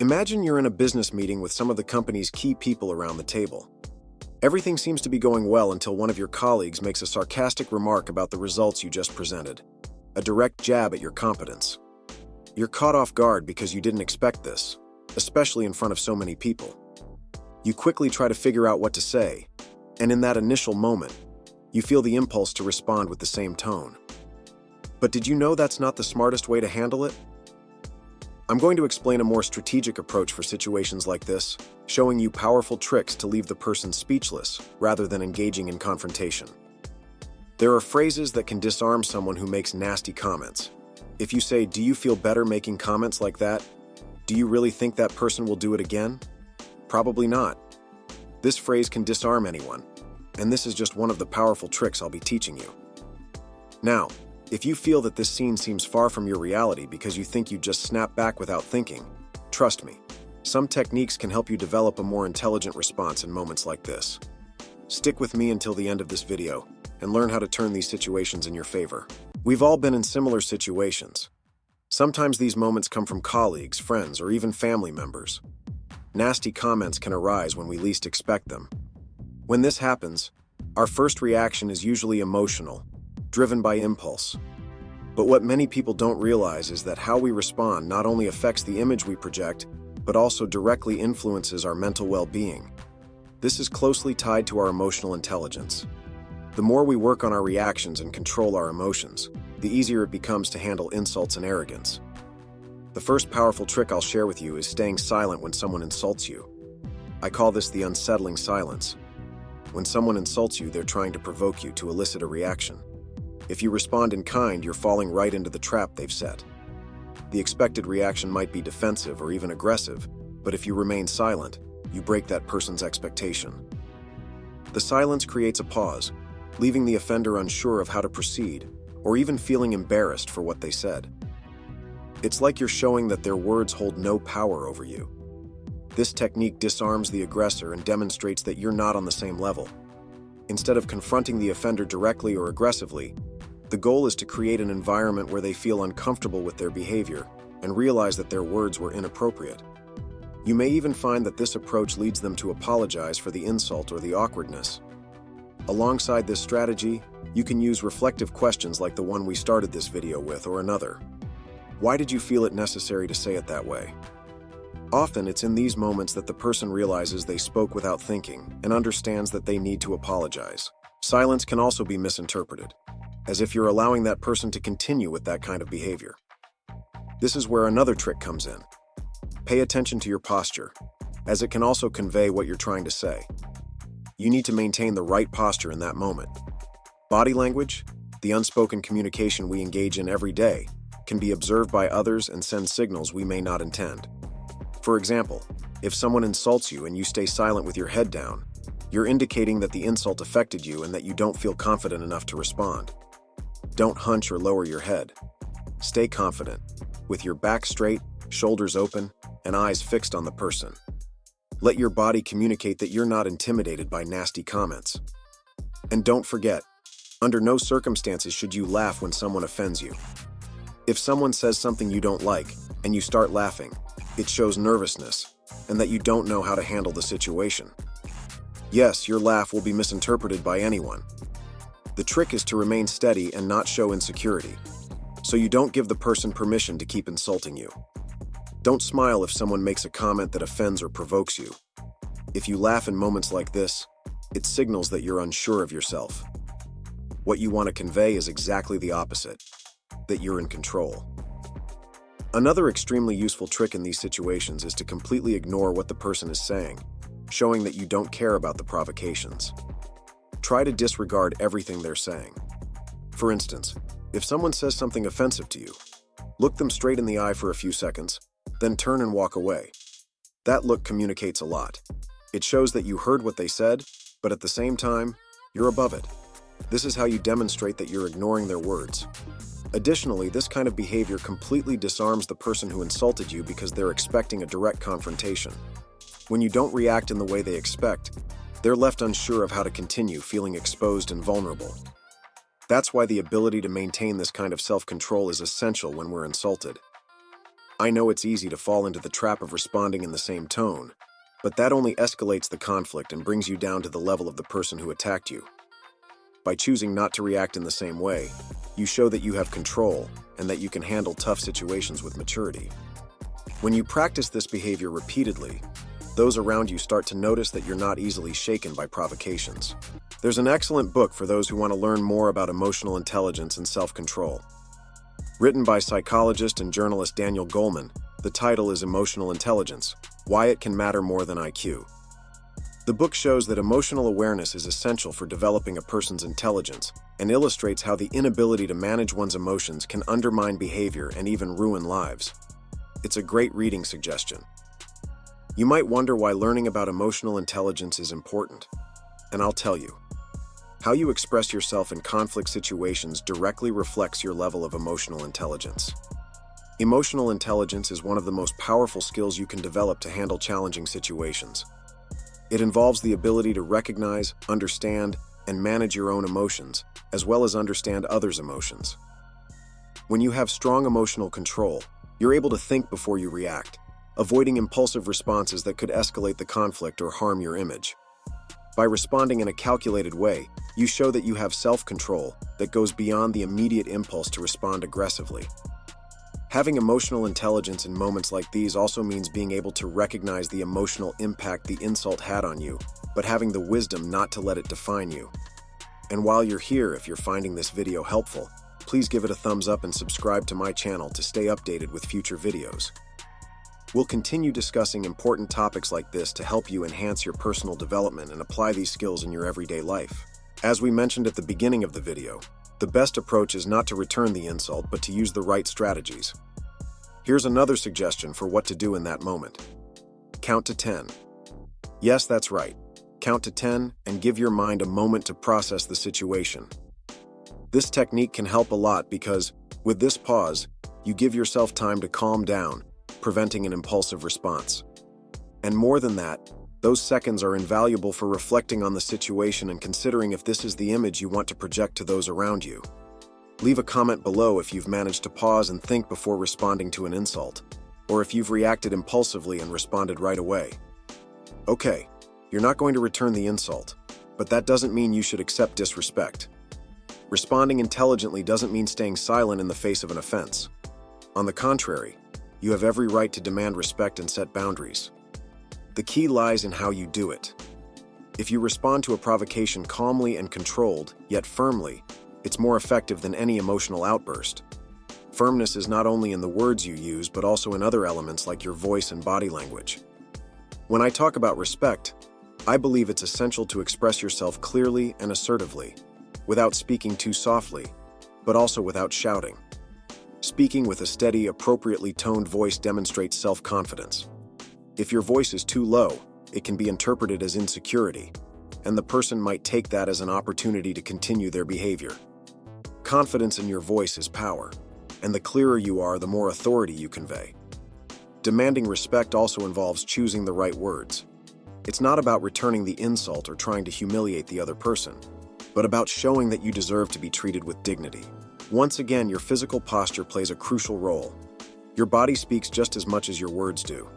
Imagine you're in a business meeting with some of the company's key people around the table. Everything seems to be going well until one of your colleagues makes a sarcastic remark about the results you just presented, a direct jab at your competence. You're caught off guard because you didn't expect this, especially in front of so many people. You quickly try to figure out what to say, and in that initial moment, you feel the impulse to respond with the same tone. But did you know that's not the smartest way to handle it? I'm going to explain a more strategic approach for situations like this, showing you powerful tricks to leave the person speechless rather than engaging in confrontation. There are phrases that can disarm someone who makes nasty comments. If you say, "Do you feel better making comments like that?" Do you really think that person will do it again? Probably not. This phrase can disarm anyone, and this is just one of the powerful tricks I'll be teaching you. Now, if you feel that this scene seems far from your reality because you think you just snap back without thinking, trust me, some techniques can help you develop a more intelligent response in moments like this. Stick with me until the end of this video and learn how to turn these situations in your favor. We've all been in similar situations. Sometimes these moments come from colleagues, friends, or even family members. Nasty comments can arise when we least expect them. When this happens, our first reaction is usually emotional, driven by impulse. But what many people don't realize is that how we respond not only affects the image we project, but also directly influences our mental well-being. This is closely tied to our emotional intelligence. The more we work on our reactions and control our emotions, the easier it becomes to handle insults and arrogance. The first powerful trick I'll share with you is staying silent when someone insults you. I call this the unsettling silence. When someone insults you, they're trying to provoke you to elicit a reaction. If you respond in kind, you're falling right into the trap they've set. The expected reaction might be defensive or even aggressive, but if you remain silent, you break that person's expectation. The silence creates a pause, leaving the offender unsure of how to proceed, or even feeling embarrassed for what they said. It's like you're showing that their words hold no power over you. This technique disarms the aggressor and demonstrates that you're not on the same level. Instead of confronting the offender directly or aggressively, the goal is to create an environment where they feel uncomfortable with their behavior and realize that their words were inappropriate. You may even find that this approach leads them to apologize for the insult or the awkwardness. Alongside this strategy, you can use reflective questions like the one we started this video with or another. Why did you feel it necessary to say it that way? Often it's in these moments that the person realizes they spoke without thinking and understands that they need to apologize. Silence can also be misinterpreted, as if you're allowing that person to continue with that kind of behavior. This is where another trick comes in. Pay attention to your posture, as it can also convey what you're trying to say. You need to maintain the right posture in that moment. Body language, the unspoken communication we engage in every day, can be observed by others and send signals we may not intend. For example, if someone insults you and you stay silent with your head down, you're indicating that the insult affected you and that you don't feel confident enough to respond. Don't hunch or lower your head. Stay confident, with your back straight, shoulders open, and eyes fixed on the person. Let your body communicate that you're not intimidated by nasty comments. And don't forget, under no circumstances should you laugh when someone offends you. If someone says something you don't like, and you start laughing, it shows nervousness, and that you don't know how to handle the situation. Yes, your laugh will be misinterpreted by anyone. The trick is to remain steady and not show insecurity, so you don't give the person permission to keep insulting you. Don't smile if someone makes a comment that offends or provokes you. If you laugh in moments like this, it signals that you're unsure of yourself. What you want to convey is exactly the opposite, that you're in control. Another extremely useful trick in these situations is to completely ignore what the person is saying, showing that you don't care about the provocations. Try to disregard everything they're saying. For instance, if someone says something offensive to you, look them straight in the eye for a few seconds, then turn and walk away. That look communicates a lot. It shows that you heard what they said, but at the same time, you're above it. This is how you demonstrate that you're ignoring their words. Additionally, this kind of behavior completely disarms the person who insulted you because they're expecting a direct confrontation. When you don't react in the way they expect, they're left unsure of how to continue, feeling exposed and vulnerable. That's why the ability to maintain this kind of self-control is essential when we're insulted. I know it's easy to fall into the trap of responding in the same tone, but that only escalates the conflict and brings you down to the level of the person who attacked you. By choosing not to react in the same way, you show that you have control and that you can handle tough situations with maturity. When you practice this behavior repeatedly, those around you start to notice that you're not easily shaken by provocations. There's an excellent book for those who want to learn more about emotional intelligence and self-control. Written by psychologist and journalist Daniel Goleman, the title is Emotional Intelligence: Why It Can Matter More Than IQ. The book shows that emotional awareness is essential for developing a person's intelligence and illustrates how the inability to manage one's emotions can undermine behavior and even ruin lives. It's a great reading suggestion. You might wonder why learning about emotional intelligence is important, and I'll tell you. How you express yourself in conflict situations directly reflects your level of emotional intelligence. Emotional intelligence is one of the most powerful skills you can develop to handle challenging situations. It involves the ability to recognize, understand, and manage your own emotions, as well as understand others' emotions. When you have strong emotional control, you're able to think before you react, avoiding impulsive responses that could escalate the conflict or harm your image. By responding in a calculated way, you show that you have self-control that goes beyond the immediate impulse to respond aggressively. Having emotional intelligence in moments like these also means being able to recognize the emotional impact the insult had on you, but having the wisdom not to let it define you. And while you're here, if you're finding this video helpful, please give it a thumbs up and subscribe to my channel to stay updated with future videos. We'll continue discussing important topics like this to help you enhance your personal development and apply these skills in your everyday life. As we mentioned at the beginning of the video, the best approach is not to return the insult, but to use the right strategies. Here's another suggestion for what to do in that moment. Count to 10. Yes, that's right. Count to 10 and give your mind a moment to process the situation. This technique can help a lot because, with this pause, you give yourself time to calm down, preventing an impulsive response. And more than that, those seconds are invaluable for reflecting on the situation and considering if this is the image you want to project to those around you. Leave a comment below if you've managed to pause and think before responding to an insult, or if you've reacted impulsively and responded right away. Okay, you're not going to return the insult, but that doesn't mean you should accept disrespect. Responding intelligently doesn't mean staying silent in the face of an offense. On the contrary, you have every right to demand respect and set boundaries. The key lies in how you do it. If you respond to a provocation calmly and controlled, yet firmly, it's more effective than any emotional outburst. Firmness is not only in the words you use, but also in other elements like your voice and body language. When I talk about respect, I believe it's essential to express yourself clearly and assertively, without speaking too softly, but also without shouting. Speaking with a steady, appropriately toned voice demonstrates self-confidence. If your voice is too low, it can be interpreted as insecurity, and the person might take that as an opportunity to continue their behavior. Confidence in your voice is power, and the clearer you are, the more authority you convey. Demanding respect also involves choosing the right words. It's not about returning the insult or trying to humiliate the other person, but about showing that you deserve to be treated with dignity. Once again, your physical posture plays a crucial role. Your body speaks just as much as your words do.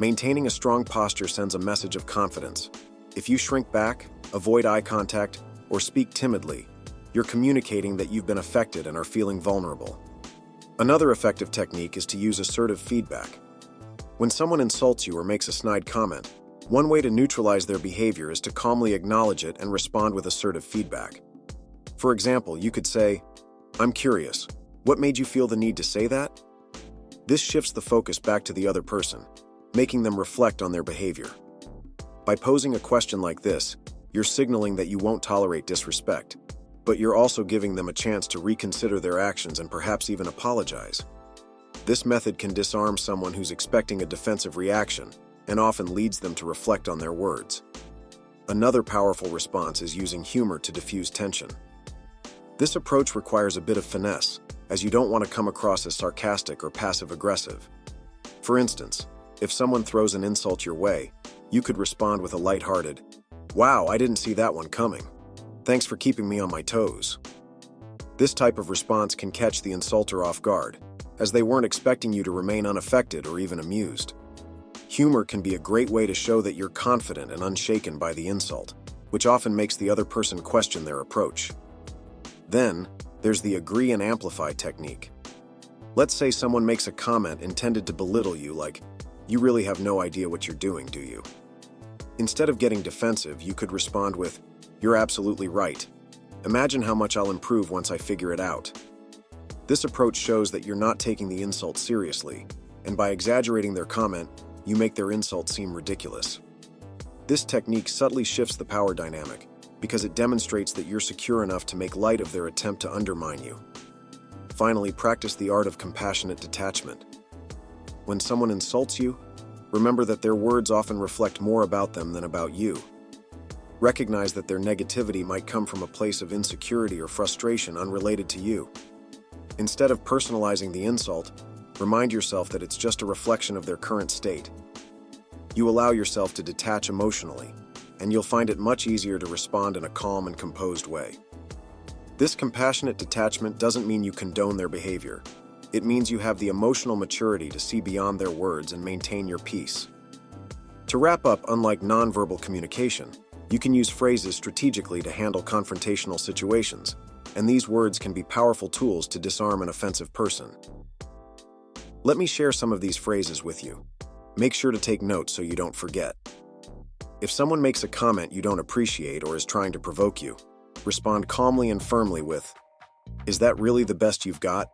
Maintaining a strong posture sends a message of confidence. If you shrink back, avoid eye contact, or speak timidly, you're communicating that you've been affected and are feeling vulnerable. Another effective technique is to use assertive feedback. When someone insults you or makes a snide comment, one way to neutralize their behavior is to calmly acknowledge it and respond with assertive feedback. For example, you could say, "I'm curious, what made you feel the need to say that?" This shifts the focus back to the other person, making them reflect on their behavior. By posing a question like this, you're signaling that you won't tolerate disrespect, but you're also giving them a chance to reconsider their actions and perhaps even apologize. This method can disarm someone who's expecting a defensive reaction and often leads them to reflect on their words. Another powerful response is using humor to diffuse tension. This approach requires a bit of finesse, as you don't want to come across as sarcastic or passive-aggressive. For instance, if someone throws an insult your way, you could respond with a lighthearted, "Wow, I didn't see that one coming. Thanks for keeping me on my toes." This type of response can catch the insulter off guard, as they weren't expecting you to remain unaffected or even amused. Humor can be a great way to show that you're confident and unshaken by the insult, which often makes the other person question their approach. Then, there's the agree and amplify technique. Let's say someone makes a comment intended to belittle you, like, "You really have no idea what you're doing, do you?" Instead of getting defensive, you could respond with, "You're absolutely right. Imagine how much I'll improve once I figure it out." This approach shows that you're not taking the insult seriously, and by exaggerating their comment, you make their insult seem ridiculous. This technique subtly shifts the power dynamic, because it demonstrates that you're secure enough to make light of their attempt to undermine you. Finally, practice the art of compassionate detachment. When someone insults you, remember that their words often reflect more about them than about you. Recognize that their negativity might come from a place of insecurity or frustration unrelated to you. Instead of personalizing the insult, remind yourself that it's just a reflection of their current state. You allow yourself to detach emotionally, and you'll find it much easier to respond in a calm and composed way. This compassionate detachment doesn't mean you condone their behavior. It means you have the emotional maturity to see beyond their words and maintain your peace. To wrap up, unlike nonverbal communication, you can use phrases strategically to handle confrontational situations, and these words can be powerful tools to disarm an offensive person. Let me share some of these phrases with you. Make sure to take notes so you don't forget. If someone makes a comment you don't appreciate or is trying to provoke you, respond calmly and firmly with, "Is that really the best you've got?"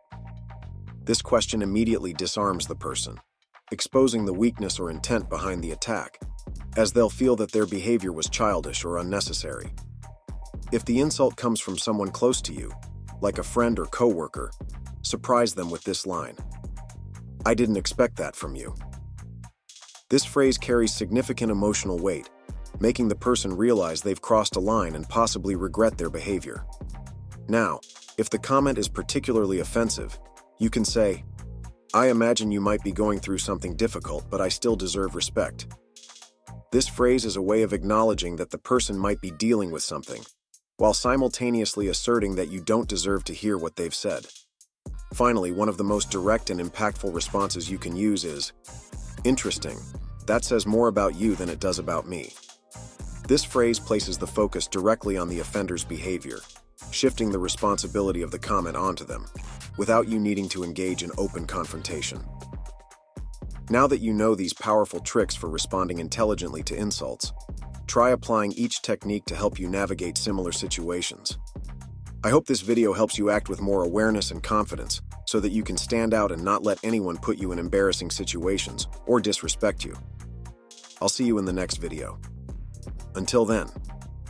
This question immediately disarms the person, exposing the weakness or intent behind the attack, as they'll feel that their behavior was childish or unnecessary. If the insult comes from someone close to you, like a friend or coworker, surprise them with this line, "I didn't expect that from you." This phrase carries significant emotional weight, making the person realize they've crossed a line and possibly regret their behavior. Now, if the comment is particularly offensive, you can say, "I imagine you might be going through something difficult, but I still deserve respect." This phrase is a way of acknowledging that the person might be dealing with something, while simultaneously asserting that you don't deserve to hear what they've said. Finally, one of the most direct and impactful responses you can use is, "Interesting. That says more about you than it does about me." This phrase places the focus directly on the offender's behavior, shifting the responsibility of the comment onto them, without you needing to engage in open confrontation. Now that you know these powerful tricks for responding intelligently to insults, try applying each technique to help you navigate similar situations. I hope this video helps you act with more awareness and confidence, so that you can stand out and not let anyone put you in embarrassing situations or disrespect you. I'll see you in the next video. Until then,